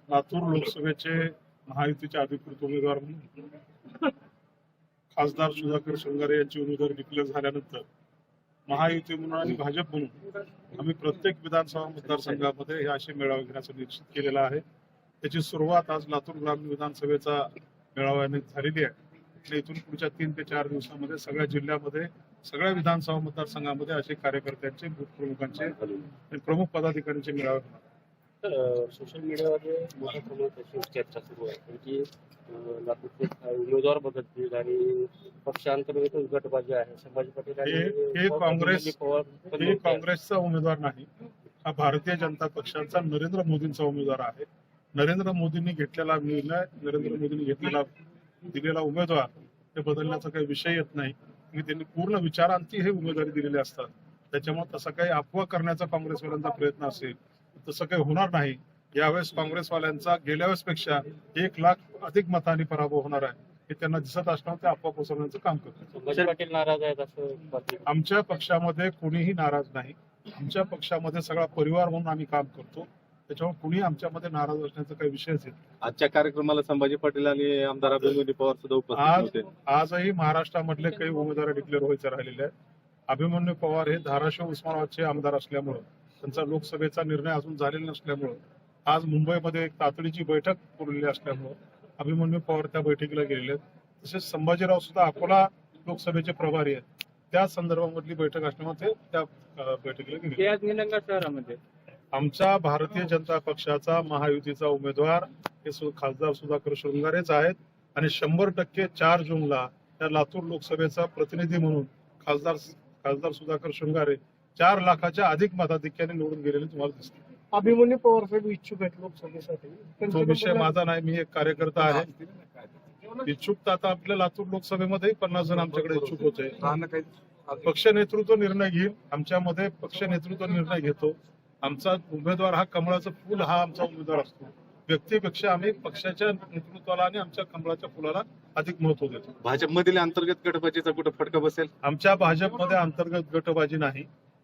लातूर लोकसभेचे महायुतीचे अधिकृत उमेदवार म्हणून खासदार सुधाकर शृंगारे यांची उमेदवारी डिक्लेअर झाल्यानंतर महायुती म्हणून आणि भाजप म्हणून आम्ही प्रत्येक विधानसभा मतदारसंघामध्ये हे असे मेळावे घेण्याचं निश्चित केलेला आहे. त्याची सुरुवात आज लातूर ग्रामीण विधानसभेचा मेळाव्याने झालेली आहे. इथून पुढच्या 3 ते 4 दिवसामध्ये सगळ्या जिल्ह्यामध्ये सगळ्या विधानसभा मतदारसंघामध्ये असे कार्यकर्त्यांचे बूथ प्रमुखांचे आणि प्रमुख पदाधिकाऱ्यांचे मेळावे होणार. सोशल मीडियावर मोठ्या प्रमाणात अशी चर्चा सुरू आहे की लातूरचे उमेदवार बदलतील आणि पक्षांतर्गत गटबाजी आहे. संभाजी पटेल हे काँग्रेसचा उमेदवार नाही, हा भारतीय जनता पक्षाचा नरेंद्र मोदींचा उमेदवार आहे. नरेंद्र मोदींनी घेतलेला निर्णय, नरेंद्र मोदींनी घेतलेला दिलेला उमेदवार ते बदलण्याचा काही विषय येत नाही. त्यांनी पूर्ण विचारांती हे उमेदवारी दिलेले असतात. त्याच्यामुळे तसा काही अफवा करण्याचा काँग्रेसवाल्यांचा प्रयत्न असेल तसं काही होणार नाही. यावेळेस काँग्रेसवाल्यांचा गेल्या वेळेसपेक्षा 1 लाख अधिक मतांनी पराभव होणार आहे हे त्यांना दिसत असल्यामुळे ते अफवा पसरवण्याचं काम करतात. संभाजी पाटील नाराज आहेत असं आमच्या पक्षामध्ये कोणीही नाराज नाही. आमच्या पक्षामध्ये सगळा परिवार म्हणून आम्ही काम करतो. त्याच्यामुळे कुणी आमच्यामध्ये नाराज असण्याचा काही विषयच येत. आजच्या कार्यक्रमाला संभाजी पाटील आणि आमदार अभिमन्यू पवार सुद्धा उपस्थित होते. आजही महाराष्ट्रामधले काही उमेदवार डिक्लेअर व्हायचे राहिलेले आहेत. अभिमन्यू पवार हे धाराशिव उस्मानाबादचे आमदार असल्यामुळं, त्यांचा लोकसभेचा निर्णय अजून झालेला नसल्यामुळं, आज मुंबईमध्ये एक तातडीची बैठक बोललेली असल्यामुळं अभिमन्यू पवार त्या बैठकीला गेलेले आहेत. तसेच संभाजीराव सुद्धा अकोला लोकसभेचे प्रभारी आहेत. त्या संदर्भामधली बैठक असल्यामुळे ते त्या बैठकीला गेले. आज निलंगा शहरामध्ये आमच्या भारतीय जनता पक्षाचा महायुतीचा उमेदवार हे खासदार सुधाकर शृंगारेच आहेत आणि 100% 4 जूनला त्या लातूर लोकसभेचा प्रतिनिधी म्हणून खासदार सुधाकर शृंगारे 4 लाखाच्या अधिक मताधिक्याने निवडून गेलेले तुम्हाला दिसते. अभिमन्यू पवार साहेब इच्छुक आहेत लोकसभेसाठी. तो विषय माझा नाही, मी एक कार्यकर्ता आहे. इच्छुक तर आता आपल्या लातूर लोकसभेमध्ये 50 जण आमच्याकडे इच्छुक होते. पक्ष नेतृत्व निर्णय घेईल. आमच्यामध्ये पक्ष नेतृत्व निर्णय घेतो. आमचा उमेदवार हा कमळाचं फुल हा आमचा उमेदवार असतो. व्यक्तीपेक्षा आम्ही पक्षाच्या नेतृत्वाला आणि आमच्या कमळाच्या फुलाला अधिक महत्व देतो. भाजपमधील अंतर्गत गटबाजीचा कुठं फटका बसेल? आमच्या भाजपमध्ये अंतर्गत गटबाजी नाही.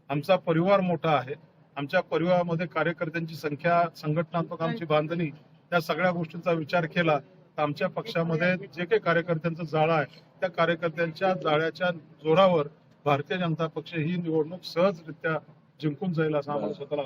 आमचा परिवार मोठा आहे. आमच्या परिवारामध्ये कार्यकर्त्यांची संख्या, संघटनात्मक आमची बांधणी, त्या सगळ्या गोष्टींचा विचार केला तर आमच्या पक्षामध्ये जे काही कार्यकर्त्यांचं जाळं आहे त्या कार्यकर्त्यांच्या जाळ्याच्या जोरावर भारतीय जनता पक्ष ही निवडणूक सहजरित्या जिंकून जाईल असं आम्हाला स्वतःला